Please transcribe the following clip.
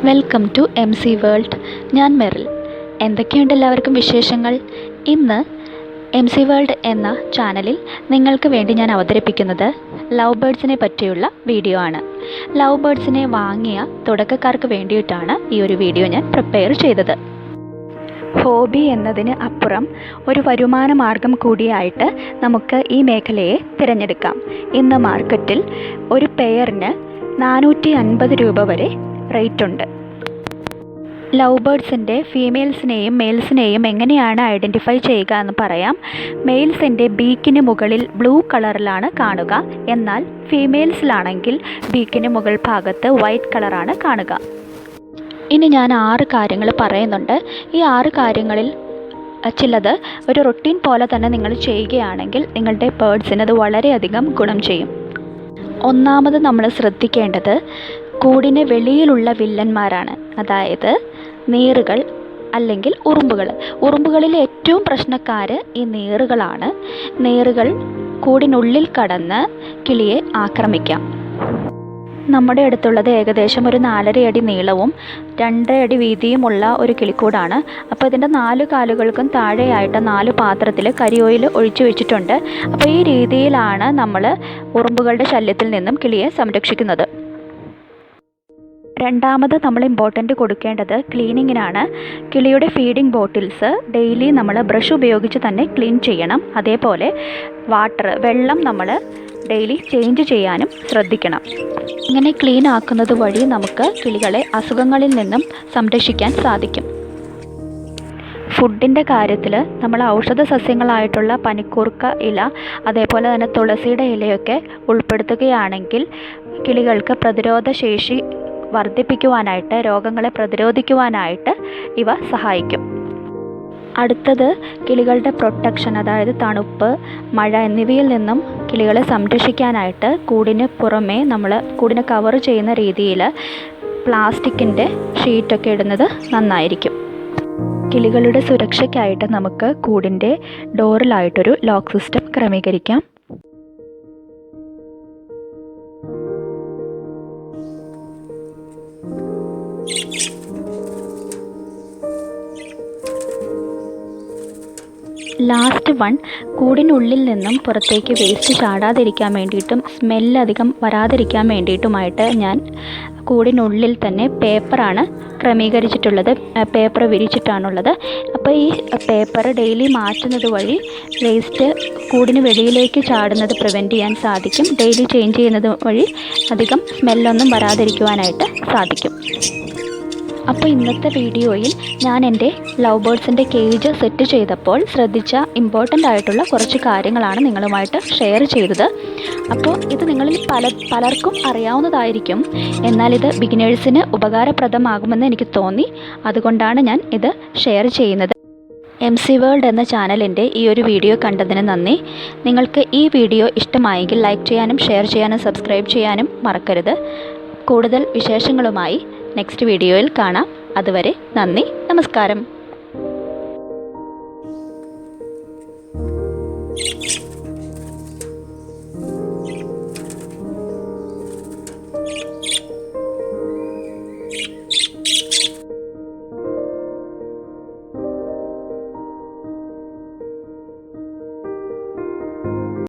Welcome to MC world. ഞാൻ മെറിൽ. എന്തൊക്കെയുണ്ട് എല്ലാവർക്കും വിശേഷങ്ങൾ? ഇന്ന് MC വേൾഡ് എന്ന ചാനലിൽ നിങ്ങൾക്ക് വേണ്ടി ഞാൻ അവതരിപ്പിക്കുന്നത് ലവ് ബേർഡ്സിനെ പറ്റിയുള്ള വീഡിയോ ആണ്. ലവ് ബേർഡ്സിനെ വാങ്ങിയ തുടക്കക്കാർക്ക് വേണ്ടിയിട്ടാണ് ഈ ഒരു വീഡിയോ ഞാൻ പ്രിപ്പയർ ചെയ്തത്. ഹോബി എന്നതിന് അപ്പുറം ഒരു വരുമാന മാർഗം കൂടിയായിട്ട് നമുക്ക് ഈ മേഖലയെ തിരഞ്ഞെടുക്കാം. ഇന്ന് മാർക്കറ്റിൽ ഒരു പെയറിന് 450 രൂപ വരെ റേറ്റ് ഉണ്ട്. ലവ് ബേർഡ്സിൻ്റെ ഫീമെയിൽസിനെയും മെയിൽസിനെയും എങ്ങനെയാണ് ഐഡൻറ്റിഫൈ ചെയ്യുക എന്ന് പറയാം. മെയിൽസിൻ്റെ ബീക്കിന് മുകളിൽ ബ്ലൂ കളറിലാണ് കാണുക, എന്നാൽ ഫീമെയിൽസിലാണെങ്കിൽ ബീക്കിന് മുകൾ ഭാഗത്ത് വൈറ്റ് കളറാണ് കാണുക. ഇനി ഞാൻ 6 കാര്യങ്ങൾ പറയുന്നുണ്ട്. ഈ 6 കാര്യങ്ങളിൽ ചിലത് ഒരു റൊട്ടീൻ പോലെ തന്നെ നിങ്ങൾ ചെയ്യുകയാണെങ്കിൽ നിങ്ങളുടെ ബേർഡ്സിന് അത് വളരെയധികം ഗുണം ചെയ്യും. ഒന്നാമത് നമ്മൾ ശ്രദ്ധിക്കേണ്ടത് കൂടിന് വെളിയിലുള്ള വില്ലന്മാരാണ്. അതായത് നീറുകൾ അല്ലെങ്കിൽ ഉറുമ്പുകൾ. ഉറുമ്പുകളിൽ ഏറ്റവും പ്രശ്നക്കാർ ഈ നീറുകളാണ്. നീറുകൾ കൂടിനുള്ളിൽ കടന്ന് കിളിയെ ആക്രമിക്കാം. നമ്മുടെ അടുത്തുള്ളത് ഏകദേശം ഒരു 4.5 അടി നീളവും 2 അടി വീതിയുമുള്ള ഒരു കിളിക്കൂടാണ്. അപ്പോൾ ഇതിൻ്റെ 4 കാലുകൾക്കും താഴെയായിട്ട് 4 പാത്രത്തിൽ കരിയോയിൽ ഒഴിച്ചു വെച്ചിട്ടുണ്ട്. അപ്പോൾ ഈ രീതിയിലാണ് നമ്മൾ ഉറുമ്പുകളുടെ ശല്യത്തിൽ നിന്നും കിളിയെ സംരക്ഷിക്കുന്നത്. രണ്ടാമത് നമ്മൾ ഇമ്പോർട്ടൻ്റ് കൊടുക്കേണ്ടത് ക്ലീനിങ്ങിനാണ്. കിളിയുടെ ഫീഡിംഗ് ബോട്ടിൽസ് ഡെയിലി നമ്മൾ ബ്രഷ് ഉപയോഗിച്ച് തന്നെ ക്ലീൻ ചെയ്യണം. അതേപോലെ വെള്ളം നമ്മൾ ഡെയിലി ചേഞ്ച് ചെയ്യാനും ശ്രദ്ധിക്കണം. ഇങ്ങനെ ക്ലീൻ ആക്കുന്നത് വഴി നമുക്ക് കിളികളെ അസുഖങ്ങളിൽ നിന്നും സംരക്ഷിക്കാൻ സാധിക്കും. ഫുഡിൻ്റെ കാര്യത്തിൽ നമ്മൾ ഔഷധ സസ്യങ്ങളായിട്ടുള്ള പനിക്കൂർക്ക ഇല, അതേപോലെ തന്നെ തുളസിയുടെ ഇലയൊക്കെ ഉൾപ്പെടുത്തുകയാണെങ്കിൽ കിളികൾക്ക് പ്രതിരോധ ശേഷി വർദ്ധിപ്പിക്കുവാനായിട്ട്, രോഗങ്ങളെ പ്രതിരോധിക്കുവാനായിട്ട് ഇവ സഹായിക്കും. അടുത്തത് കിളികളുടെ പ്രൊട്ടക്ഷൻ, അതായത് തണുപ്പ്, മഴ എന്നിവയിൽ നിന്നും കിളികളെ സംരക്ഷിക്കാനായിട്ട് കൂടിന് പുറമേ നമ്മൾ കൂടിനെ കവർ ചെയ്യുന്ന രീതിയിൽ പ്ലാസ്റ്റിക്കിൻ്റെ ഷീറ്റൊക്കെ ഇടുന്നത് നന്നായിരിക്കും. കിളികളുടെ സുരക്ഷയ്ക്കായിട്ട് നമുക്ക് കൂടിൻ്റെ ഡോറിലായിട്ടൊരു ലോക്ക് സിസ്റ്റം ക്രമീകരിക്കാം. ലാസ്റ്റ് വൺ, കൂടിനുള്ളിൽ നിന്നും പുറത്തേക്ക് വേസ്റ്റ് ചാടാതിരിക്കാൻ വേണ്ടിയിട്ടും സ്മെല്ലധികം വരാതിരിക്കാൻ വേണ്ടിയിട്ടുമായിട്ട് ഞാൻ കൂടിനുള്ളിൽ തന്നെ പേപ്പറാണ് ക്രമീകരിച്ചിട്ടുള്ളത്. പേപ്പർ വിരിച്ചിട്ടാണുള്ളത്. അപ്പോൾ ഈ പേപ്പർ ഡെയിലി മാറ്റുന്നത് വഴി വേസ്റ്റ് കൂടിന് വെളിയിലേക്ക് ചാടുന്നത് പ്രിവെൻറ്റ് ചെയ്യാൻ സാധിക്കും. ഡെയിലി ചേഞ്ച് ചെയ്യുന്നത് വഴി അധികം സ്മെല്ലൊന്നും വരാതിരിക്കുവാനായിട്ട് സാധിക്കും. അപ്പോൾ ഇന്നത്തെ വീഡിയോയിൽ ഞാൻ എൻ്റെ ലവ് ബേർഡ്സിൻ്റെ കേജ് സെറ്റ് ചെയ്തപ്പോൾ ശ്രദ്ധിച്ച ഇമ്പോർട്ടൻ്റ് ആയിട്ടുള്ള കുറച്ച് കാര്യങ്ങളാണ് നിങ്ങളുമായിട്ട് ഷെയർ ചെയ്തത്. അപ്പോൾ ഇത് നിങ്ങളിൽ പലർക്കും അറിയാവുന്നതായിരിക്കും, എന്നാൽ ഇത് ബിഗിനേഴ്സിന് ഉപകാരപ്രദമാകുമെന്ന് എനിക്ക് തോന്നി. അതുകൊണ്ടാണ് ഞാൻ ഇത് ഷെയർ ചെയ്യുന്നത്. MC വേൾഡ് എന്ന ചാനലിൻ്റെ ഈ ഒരു വീഡിയോ കണ്ടതിന് നന്ദി. നിങ്ങൾക്ക് ഈ വീഡിയോ ഇഷ്ടമായെങ്കിൽ ലൈക്ക് ചെയ്യാനും ഷെയർ ചെയ്യാനും സബ്സ്ക്രൈബ് ചെയ്യാനും മറക്കരുത്. കൂടുതൽ വിശേഷങ്ങളുമായി നെക്സ്റ്റ് വീഡിയോയിൽ കാണാം. അതുവരെ നന്ദി, നമസ്കാരം.